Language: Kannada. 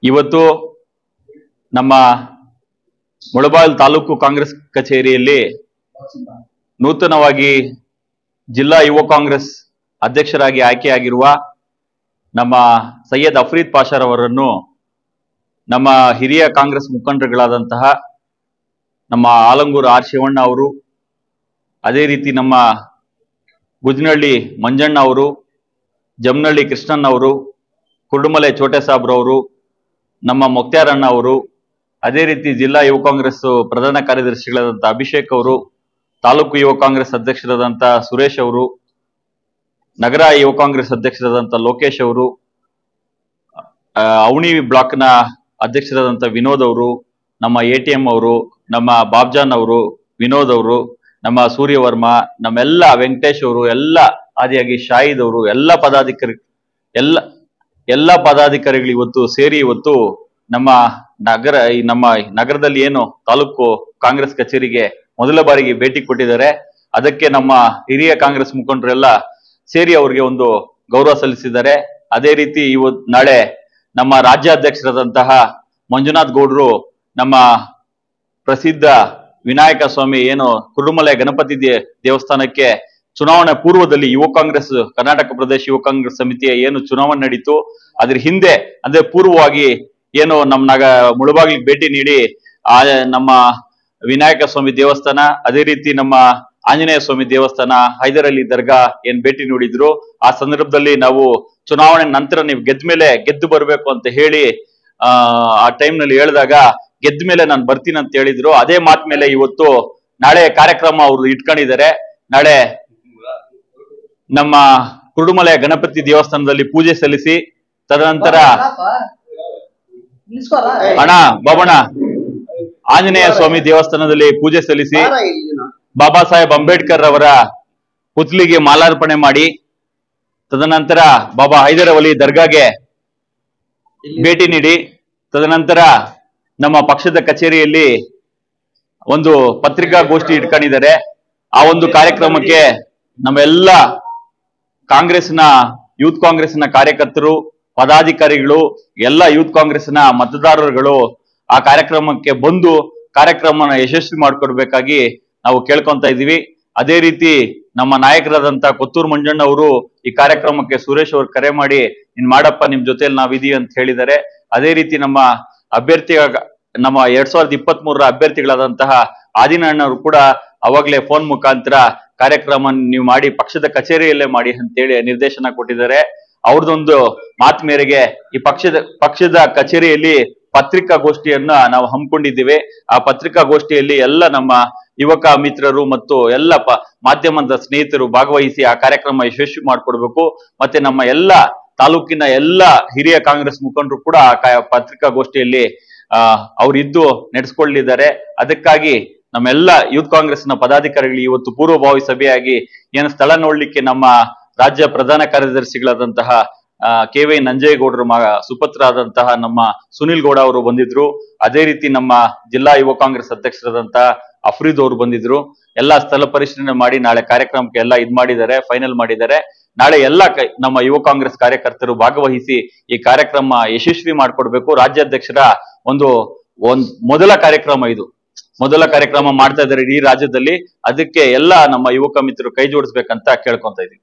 ಇವತ್ತು ನಮ್ಮ ಮುಳಬಾಗಿಲು ತಾಲೂಕು ಕಾಂಗ್ರೆಸ್ ಕಚೇರಿಯಲ್ಲಿ ನೂತನವಾಗಿ ಜಿಲ್ಲಾ ಯುವ ಕಾಂಗ್ರೆಸ್ ಅಧ್ಯಕ್ಷರಾಗಿ ಆಯ್ಕೆಯಾಗಿರುವ ನಮ್ಮ ಸೈಯದ್ ಅಫ್ರೀದ್ ಪಾಷಾರವರನ್ನು ನಮ್ಮ ಹಿರಿಯ ಕಾಂಗ್ರೆಸ್ ಮುಖಂಡರುಗಳಾದಂತಹ ನಮ್ಮ ಆಲಂಗೂರು ಆರ್ ಶಿವಣ್ಣ ಅವರು, ಅದೇ ರೀತಿ ನಮ್ಮ ಗುಜ್ನಹಳ್ಳಿ ಮಂಜಣ್ಣ ಅವರು, ಜಮನಹಳ್ಳಿ ಕೃಷ್ಣಣ್ಣ ಅವರು, ಕುರುಡುಮಲೆ ಚೋಟೆ ಸಾಬ್ರವರು, ನಮ್ಮ ಮೊಕ್ತ್ಯಾರಣ್ಣ ಅವರು, ಅದೇ ರೀತಿ ಜಿಲ್ಲಾ ಯುವ ಕಾಂಗ್ರೆಸ್ ಪ್ರಧಾನ ಕಾರ್ಯದರ್ಶಿಗಳಾದಂಥ ಅಭಿಷೇಕ್ ಅವರು, ತಾಲೂಕು ಯುವ ಕಾಂಗ್ರೆಸ್ ಅಧ್ಯಕ್ಷರಾದಂಥ ಸುರೇಶ್ ಅವರು, ನಗರ ಯುವ ಕಾಂಗ್ರೆಸ್ ಅಧ್ಯಕ್ಷರಾದಂಥ ಲೋಕೇಶ್ ಅವರು, ಅವಣಿ ಬ್ಲಾಕ್ನ ಅಧ್ಯಕ್ಷರಾದಂಥ ವಿನೋದ್ ಅವರು, ನಮ್ಮ ATM ಅವರು, ನಮ್ಮ ಬಾಬ್ಜಾನ್ ಅವರು, ವಿನೋದ್ ಅವರು, ನಮ್ಮ ಸೂರ್ಯವರ್ಮ, ನಮ್ಮೆಲ್ಲ ವೆಂಕಟೇಶ್ ಅವರು, ಎಲ್ಲ ಆದಿಯಾಗಿ ಶಾಹಿದ್ ಅವರು, ಎಲ್ಲ ಪದಾಧಿಕಾರಿಗಳು ಇವತ್ತು ಸೇರಿ ಇವತ್ತು ನಮ್ಮ ನಗರದಲ್ಲಿ ಏನು ತಾಲೂಕು ಕಾಂಗ್ರೆಸ್ ಕಚೇರಿಗೆ ಮೊದಲ ಬಾರಿಗೆ ಭೇಟಿ ಕೊಟ್ಟಿದ್ದಾರೆ. ಅದಕ್ಕೆ ನಮ್ಮ ಹಿರಿಯ ಕಾಂಗ್ರೆಸ್ ಮುಖಂಡರೆಲ್ಲ ಸೇರಿ ಅವರಿಗೆ ಒಂದು ಗೌರವ ಸಲ್ಲಿಸಿದ್ದಾರೆ. ಅದೇ ರೀತಿ ನಾಳೆ ನಮ್ಮ ರಾಜ್ಯಾಧ್ಯಕ್ಷರಾದಂತಹ ಮಂಜುನಾಥ್ ಗೌಡ್ರು ನಮ್ಮ ಪ್ರಸಿದ್ಧ ವಿನಾಯಕ ಸ್ವಾಮಿ ಏನು ಕುರುಡುಮಲೆ ಗಣಪತಿ ದೇವಸ್ಥಾನಕ್ಕೆ ಚುನಾವಣೆ ಪೂರ್ವದಲ್ಲಿ ಯುವ ಕಾಂಗ್ರೆಸ್ ಕರ್ನಾಟಕ ಪ್ರದೇಶ ಯುವ ಕಾಂಗ್ರೆಸ್ ಸಮಿತಿಯ ಏನು ಚುನಾವಣೆ ನಡೀತು ಅದ್ರ ಹಿಂದೆ ಅಂದ್ರೆ ಪೂರ್ವವಾಗಿ ಏನು ನಮ್ಮ ಮುಳಬಾಗಿಲಿಗೆ ಭೇಟಿ ನೀಡಿ ನಮ್ಮ ವಿನಾಯಕ ಸ್ವಾಮಿ ದೇವಸ್ಥಾನ, ಅದೇ ರೀತಿ ನಮ್ಮ ಆಂಜನೇಯ ಸ್ವಾಮಿ ದೇವಸ್ಥಾನ, ಹೈದರಾಲಿ ದರ್ಗಾ ಏನ್ ಭೇಟಿ ನೀಡಿದ್ರು. ಆ ಸಂದರ್ಭದಲ್ಲಿ ನಾವು ಚುನಾವಣೆ ನಂತರ ನೀವು ಗೆದ್ದು ಬರ್ಬೇಕು ಅಂತ ಹೇಳಿ ಆ ಟೈಮ್ ನಲ್ಲಿ ಹೇಳಿದಾಗ ಗೆದ್ದ ಮೇಲೆ ನಾನು ಬರ್ತೀನಿ ಅಂತ ಹೇಳಿದ್ರು. ಅದೇ ಮಾತ್ ಮೇಲೆ ಇವತ್ತು ನಾಳೆ ಕಾರ್ಯಕ್ರಮ ಅವರು ಇಟ್ಕೊಂಡಿದ್ದಾರೆ. ನಾಳೆ ನಮ್ಮ ಕುರುಡುಮಲೆ ಗಣಪತಿ ದೇವಸ್ಥಾನದಲ್ಲಿ ಪೂಜೆ ಸಲ್ಲಿಸಿ ತದನಂತರ ಬಾಬಣ್ಣ ಆಂಜನೇಯ ಸ್ವಾಮಿ ದೇವಸ್ಥಾನದಲ್ಲಿ ಪೂಜೆ ಸಲ್ಲಿಸಿ ಬಾಬಾ ಸಾಹೇಬ್ ಅಂಬೇಡ್ಕರ್ ಅವರ ಪುತ್ಲಿಗೆ ಮಾಲಾರ್ಪಣೆ ಮಾಡಿ ತದನಂತರ ಬಾಬಾ ಹೈದರಾಲಿ ದರ್ಗಾಗೆ ಭೇಟಿ ನೀಡಿ ತದನಂತರ ನಮ್ಮ ಪಕ್ಷದ ಕಚೇರಿಯಲ್ಲಿ ಒಂದು ಪತ್ರಿಕಾಗೋಷ್ಠಿ ಇಟ್ಕೊಂಡಿದ್ದಾರೆ. ಆ ಒಂದು ಕಾರ್ಯಕ್ರಮಕ್ಕೆ ನಮ್ಮೆಲ್ಲ ಯೂತ್ ಕಾಂಗ್ರೆಸ್ನ ಕಾರ್ಯಕರ್ತರು, ಪದಾಧಿಕಾರಿಗಳು, ಎಲ್ಲ ಯೂತ್ ಕಾಂಗ್ರೆಸ್ನ ಮತದಾರರುಗಳು ಆ ಕಾರ್ಯಕ್ರಮಕ್ಕೆ ಬಂದು ಕಾರ್ಯಕ್ರಮನ ಯಶಸ್ವಿ ಮಾಡ್ಕೊಡ್ಬೇಕಾಗಿ ನಾವು ಕೇಳ್ಕೊಂತ ಇದೀವಿ. ಅದೇ ರೀತಿ ನಮ್ಮ ನಾಯಕರಾದಂತ ಕೊತ್ತೂರು ಮಂಜಣ್ಣ ಅವರು ಈ ಕಾರ್ಯಕ್ರಮಕ್ಕೆ ಸುರೇಶ್ ಅವರು ಕರೆ ಮಾಡಿ ನೀನ್ ಮಾಡಪ್ಪ, ನಿಮ್ ಜೊತೆಲಿ ನಾವಿದೀವಿ ಅಂತ ಹೇಳಿದ್ದಾರೆ. ಅದೇ ರೀತಿ ನಮ್ಮ 2023 ಅಭ್ಯರ್ಥಿಗಳಾದಂತಹ ಆದಿನಣ್ಣವರು ಕೂಡ ಅವಾಗ್ಲೇ ಫೋನ್ ಮುಖಾಂತರ ಕಾರ್ಯಕ್ರಮ ನೀವು ಮಾಡಿ ಪಕ್ಷದ ಕಚೇರಿಯಲ್ಲೇ ಮಾಡಿ ಅಂತೇಳಿ ನಿರ್ದೇಶನ ಕೊಟ್ಟಿದ್ದಾರೆ. ಅವ್ರದೊಂದು ಮಾತು ಮೇರೆಗೆ ಈ ಪಕ್ಷದ ಕಚೇರಿಯಲ್ಲಿ ಪತ್ರಿಕಾಗೋಷ್ಠಿಯನ್ನ ನಾವು ಹಮ್ಮಿಕೊಂಡಿದ್ದೇವೆ. ಆ ಪತ್ರಿಕಾಗೋಷ್ಠಿಯಲ್ಲಿ ಎಲ್ಲ ನಮ್ಮ ಯುವಕ ಮಿತ್ರರು ಮತ್ತು ಎಲ್ಲ ಮಾಧ್ಯಮದ ಸ್ನೇಹಿತರು ಭಾಗವಹಿಸಿ ಆ ಕಾರ್ಯಕ್ರಮ ಯಶಸ್ವಿ ಮಾಡ್ಕೊಡ್ಬೇಕು. ಮತ್ತೆ ನಮ್ಮ ಎಲ್ಲ ತಾಲೂಕಿನ ಎಲ್ಲ ಹಿರಿಯ ಕಾಂಗ್ರೆಸ್ ಮುಖಂಡರು ಕೂಡ ಆ ಪತ್ರಿಕಾಗೋಷ್ಠಿಯಲ್ಲಿ ಅವರಿದ್ದು ನಡೆಸ್ಕೊಳ್ಳಿದ್ದಾರೆ. ಅದಕ್ಕಾಗಿ ನಮ್ಮೆಲ್ಲ ಯೂತ್ ಕಾಂಗ್ರೆಸ್ನ ಪದಾಧಿಕಾರಿಗಳು ಇವತ್ತು ಪೂರ್ವಭಾವಿ ಸಭೆಯಾಗಿ ಏನು ಸ್ಥಳ ನೋಡ್ಲಿಕ್ಕೆ ನಮ್ಮ ರಾಜ್ಯ ಪ್ರಧಾನ ಕಾರ್ಯದರ್ಶಿಗಳಾದಂತಹ KY ನಂಜೇಗೌಡರು ಸುಪುತ್ರ ಆದಂತಹ ನಮ್ಮ ಸುನಿಲ್ ಗೌಡ ಅವರು ಬಂದಿದ್ರು. ಅದೇ ರೀತಿ ನಮ್ಮ ಜಿಲ್ಲಾ ಯುವ ಕಾಂಗ್ರೆಸ್ ಅಧ್ಯಕ್ಷರಾದಂತಹ ಅಫ್ರೀದ್ ಅವರು ಬಂದಿದ್ರು. ಎಲ್ಲ ಸ್ಥಳ ಪರಿಶೀಲನೆ ಮಾಡಿ ನಾಳೆ ಕಾರ್ಯಕ್ರಮಕ್ಕೆ ಎಲ್ಲ ಫೈನಲ್ ಮಾಡಿದ್ದಾರೆ. ನಾಳೆ ಎಲ್ಲ ನಮ್ಮ ಯುವ ಕಾಂಗ್ರೆಸ್ ಕಾರ್ಯಕರ್ತರು ಭಾಗವಹಿಸಿ ಈ ಕಾರ್ಯಕ್ರಮ ಯಶಸ್ವಿ ಮಾಡ್ಕೊಡ್ಬೇಕು. ರಾಜ್ಯಾಧ್ಯಕ್ಷರ ಒಂದು ಮೊದಲ ಕಾರ್ಯಕ್ರಮ ಮಾಡ್ತಾ ಇದ್ದಾರೆ ಇಡೀ ರಾಜ್ಯದಲ್ಲಿ. ಅದಕ್ಕೆ ಎಲ್ಲ ನಮ್ಮ ಯುವಕ ಮಿತ್ರರು ಕೈ ಜೋಡಿಸ್ಬೇಕಂತ ಕೇಳ್ಕೊಂತ ಇದೀವಿ.